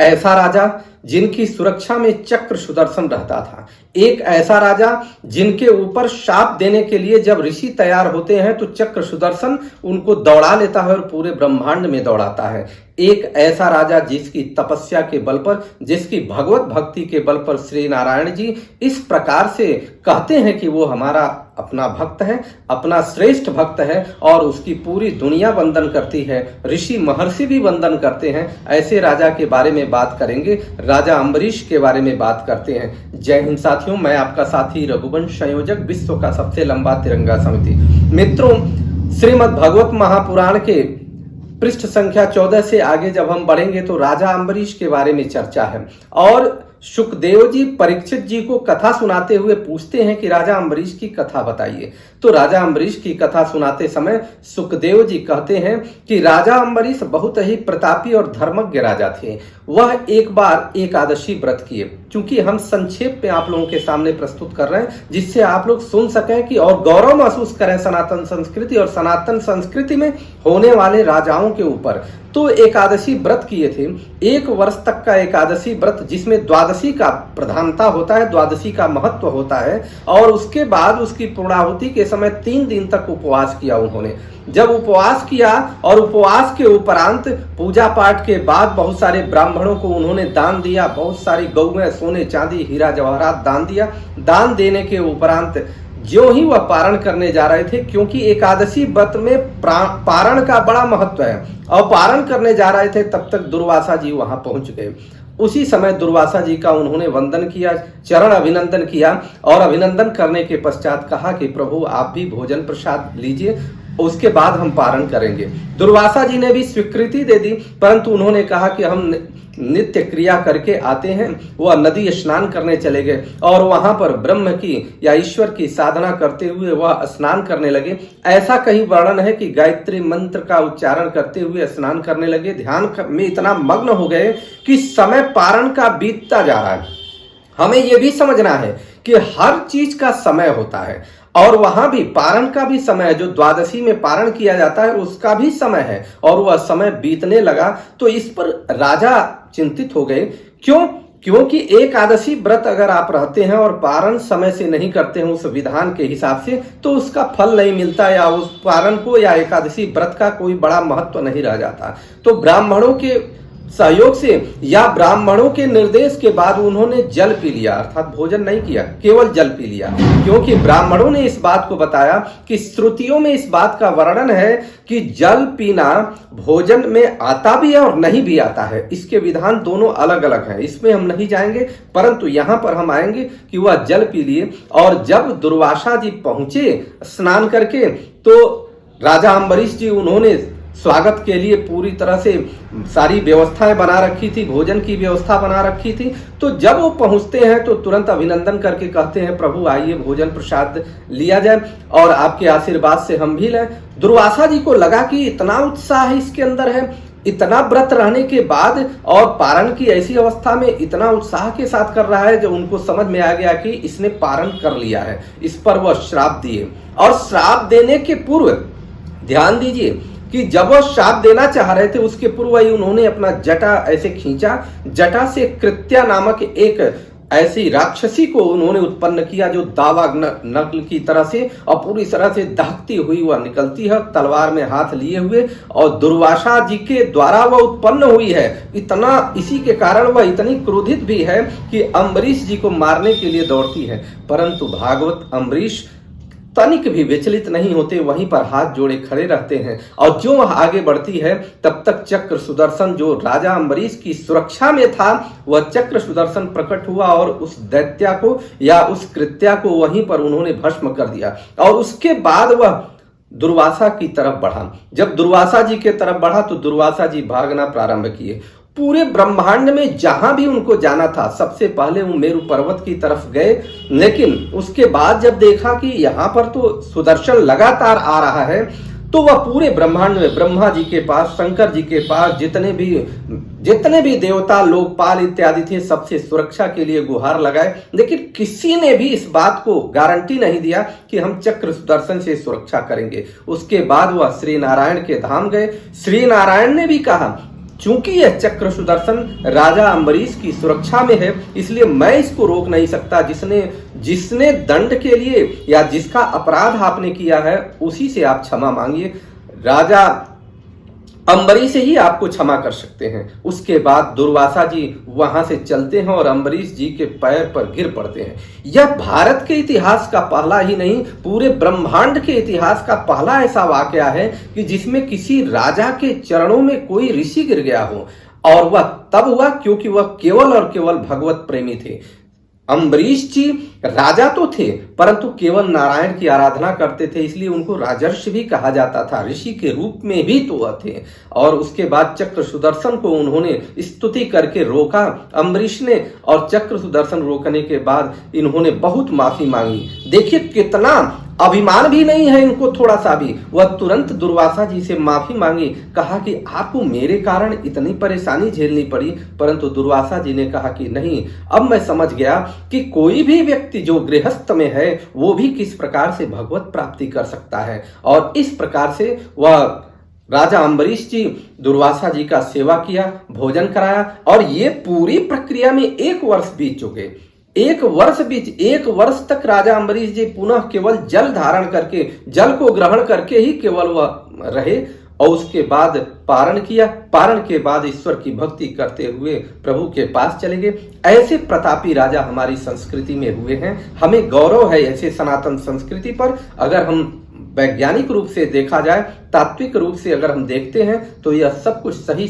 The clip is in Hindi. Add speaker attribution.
Speaker 1: ऐसा राजा जिनकी सुरक्षा में चक्र सुदर्शन रहता था, एक ऐसा राजा जिनके ऊपर शाप देने के लिए जब ऋषि तैयार होते हैं तो चक्र सुदर्शन उनको दौड़ा लेता है और पूरे ब्रह्मांड में दौड़ाता है। एक ऐसा राजा जिसकी तपस्या के बल पर, जिसकी भगवत भक्ति के बल पर श्री नारायण जी इस प्रकार से कहते हैं कि वो हमारा अपना भक्त है, अपना श्रेष्ठ भक्त है और उसकी पूरी दुनिया वंदन करती है, ऋषि महर्षि भी वंदन करते हैं। ऐसे राजा के बारे में बात करेंगे, राजा अम्बरीश के बारे में बात करते हैं। जय हिंद साथियों, मैं आपका साथी रघुवंश संयोजक, विश्व का सबसे लंबा तिरंगा समिति। मित्रों, श्रीमद् भागवत महापुराण के पृष्ठ संख्या 14 से आगे जब हम बढ़ेंगे तो राजा अम्बरीश के बारे में चर्चा है और सुखदेव जी परीक्षित जी को कथा सुनाते हुए पूछते हैं कि राजा अम्बरीश की कथा बताइए। तो राजा अम्बरीश की कथा सुनाते समय सुखदेव जी कहते हैं कि राजा अम्बरीश बहुत ही प्रतापी और धर्मज्ञ राजा थे। वह एक बार एकादशी व्रत किए। क्योंकि हम संक्षेप में आप लोगों के सामने प्रस्तुत कर रहे हैं जिससे आप लोग सुन सकें कि और गौरव महसूस करें सनातन संस्कृति और सनातन संस्कृति में होने वाले राजाओं के ऊपर। तो एकादशी व्रत किए थे, 1 वर्ष तक का एकादशी व्रत जिसमें द्वादशी का प्रधानता होता है, द्वादशी का महत्व होता है। और उसके बाद उसकी पूर्णाहुति के समय 3 दिन तक उपवास किया उन्होंने। जब उपवास किया और उपवास के उपरांत पूजा पाठ के बाद बहुत सारे ब्राह्मणों को उन्होंने दान दिया, बहुत सारी गौएं, सोने चांदी, हीरा जवाहरात दान दिया। दान देने के उपरांत जो ही वह पारण करने जा रहे थे, क्योंकि एकादशी व्रत में पारण का बड़ा महत्व है, और पारण करने जा रहे थे तब तक दुर्वासा जी वहां पहुंच गए। उसी समय दुर्वासा जी का उन्होंने वंदन किया, चरण अभिनंदन किया और अभिनंदन करने के पश्चात कहा कि प्रभु आप भी भोजन प्रसाद लीजिए, उसके बाद हम पारण करेंगे। दुर्वासा जी ने भी स्वीकृति दे दी, परंतु उन्होंने कहा कि हम नित्य क्रिया करके आते हैं। वह नदी स्नान करने चले गए और वहां पर ब्रह्म की या ईश्वर की साधना करते हुए वह स्नान करने लगे। ऐसा कहीं वर्णन है कि गायत्री मंत्र का उच्चारण करते हुए स्नान करने लगे, ध्यान में इतना मग्न हो गए कि समय पारण का बीतता जा रहा है। हमें यह भी समझना है कि हर चीज का समय होता है और वहां भी पारण का भी समय है। जो द्वादशी में पारण किया जाता है उसका भी समय है और वह समय बीतने लगा। तो इस पर राजा चिंतित हो गए। क्यों? क्योंकि एकादशी व्रत अगर आप रहते हैं और पारण समय से नहीं करते हैं उस विधान के हिसाब से, तो उसका फल नहीं मिलता या उस पारण को या एकादशी व्रत का कोई बड़ा महत्व नहीं रह जाता। तो ब्राह्मणों के सहयोग से या ब्राह्मणों के निर्देश के बाद उन्होंने जल पी लिया, अर्थात भोजन नहीं किया, केवल जल पी लिया। क्योंकि ब्राह्मणों ने इस बात को बताया कि श्रुतियों में इस बात का वर्णन है कि जल पीना भोजन में आता भी है और नहीं भी आता है। इसके विधान दोनों अलग अलग हैं, इसमें हम नहीं जाएंगे, परंतु यहां पर हम आएंगे कि वह जल पी लिए। और जब दुर्वासा जी पहुंचे स्नान करके, तो राजा अम्बरीश जी उन्होंने स्वागत के लिए पूरी तरह से सारी व्यवस्थाएं बना रखी थी, भोजन की व्यवस्था बना रखी थी। तो जब वो पहुंचते हैं तो तुरंत अभिनंदन करके कहते हैं प्रभु आइए भोजन प्रसाद लिया जाए और आपके आशीर्वाद से हम भी लें। दुर्वासा जी को लगा कि इतना उत्साह इसके अंदर है, इतना व्रत रहने के बाद और पारण की ऐसी अवस्था में इतना उत्साह के साथ कर रहा है, जो उनको समझ में आ गया कि इसने पारण कर लिया है। इस पर वह श्राप दिए और श्राप देने के पूर्व ध्यान दीजिए कि जब वह शाप देना चाह रहे थे उसके पूर्व ही उन्होंने अपना जटा ऐसे खींचा। जटा से कृत्या नामक एक ऐसी राक्षसी को उन्होंने उत्पन्न किया जो दावा नकल की तरह से और पूरी तरह से दहकती हुई वह निकलती है, तलवार में हाथ लिए हुए, और दुर्वासा जी के द्वारा वह उत्पन्न हुई है। इतना इसी के कारण वह इतनी क्रोधित भी है कि अम्बरीश जी को मारने के लिए दौड़ती है। परंतु भागवत अम्बरीश तनिक भी विचलित नहीं होते, वहीं पर हाथ जोड़े खड़े रहते हैं। और जो वह आगे बढ़ती है तब तक चक्र सुदर्शन जो राजा अम्बरीश की सुरक्षा में था, वह चक्र सुदर्शन प्रकट हुआ और उस दैत्या को या उस कृत्या को वहीं पर उन्होंने भस्म कर दिया। और उसके बाद वह दुर्वासा की तरफ बढ़ा। जब दुर्वासा जी के तरफ बढ़ा तो दुर्वासा जी भागना प्रारंभ किए। पूरे ब्रह्मांड में जहां भी उनको जाना था सबसे पहले वो मेरु पर्वत की तरफ गए, लेकिन उसके बाद जब देखा कि यहाँ पर तो सुदर्शन लगातार आ रहा है, तो वह पूरे ब्रह्मांड में ब्रह्मा जी के पास, शंकर जी के पास, जितने भी देवता, लोकपाल इत्यादि थे, सबसे सुरक्षा के लिए गुहार लगाए। लेकिन किसी ने भी इस बात को गारंटी नहीं दिया कि हम चक्र सुदर्शन से सुरक्षा करेंगे। उसके बाद वह श्री नारायण के धाम गए। श्री नारायण ने भी कहा चूंकि यह चक्र सुदर्शन राजा अम्बरीश की सुरक्षा में है, इसलिए मैं इसको रोक नहीं सकता। जिसने दंड के लिए या जिसका अपराध आपने किया है उसी से आप क्षमा मांगिए। राजा अम्बरीश ही आपको क्षमा कर सकते हैं। उसके बाद दुर्वासा जी वहां से चलते हैं और अम्बरीश जी के पैर पर गिर पड़ते हैं। यह भारत के इतिहास का पहला ही नहीं, पूरे ब्रह्मांड के इतिहास का पहला ऐसा वाकया है कि जिसमें किसी राजा के चरणों में कोई ऋषि गिर गया हो। और वह तब हुआ क्योंकि वह केवल और केवल भगवत प्रेमी थे। अम्बरीश जी राजा तो थे परंतु केवल नारायण की आराधना करते थे, इसलिए उनको राजर्षि भी कहा जाता था। ऋषि के रूप में भी तो वह थे। और उसके बाद चक्र सुदर्शन को उन्होंने स्तुति करके रोका अम्बरीश ने, और चक्र सुदर्शन रोकने के बाद इन्होंने बहुत माफी मांगी। देखिए कितना अभिमान भी नहीं है इनको थोड़ा सा भी। वह तुरंत दुर्वासा जी से माफी मांगी, कहा कि आपको मेरे कारण इतनी परेशानी झेलनी पड़ी। परंतु दुर्वासा जी ने कहा कि नहीं, अब मैं समझ गया कि कोई भी व्यक्ति जो गृहस्थ में है वो भी किस प्रकार से भगवत प्राप्ति कर सकता है। और इस प्रकार से वह राजा अम्बरीश जी दुर्वासा जी का सेवा किया, भोजन कराया। और ये पूरी प्रक्रिया में 1 वर्ष बीत चुके। 1 वर्ष तक राजा अम्बरीश जी पुनः केवल जल धारण करके, जल को ग्रहण करके ही केवल वह रहे। और उसके बाद पारण किया। पारण के बाद ईश्वर की भक्ति करते हुए प्रभु के पास चले गए। ऐसे प्रतापी राजा हमारी संस्कृति में हुए हैं। हमें गौरव है ऐसे सनातन संस्कृति पर। अगर हम वैज्ञानिक रूप से देखा जाए, तात्विक रूप से अगर हम देखते हैं तो यह सब कुछ सही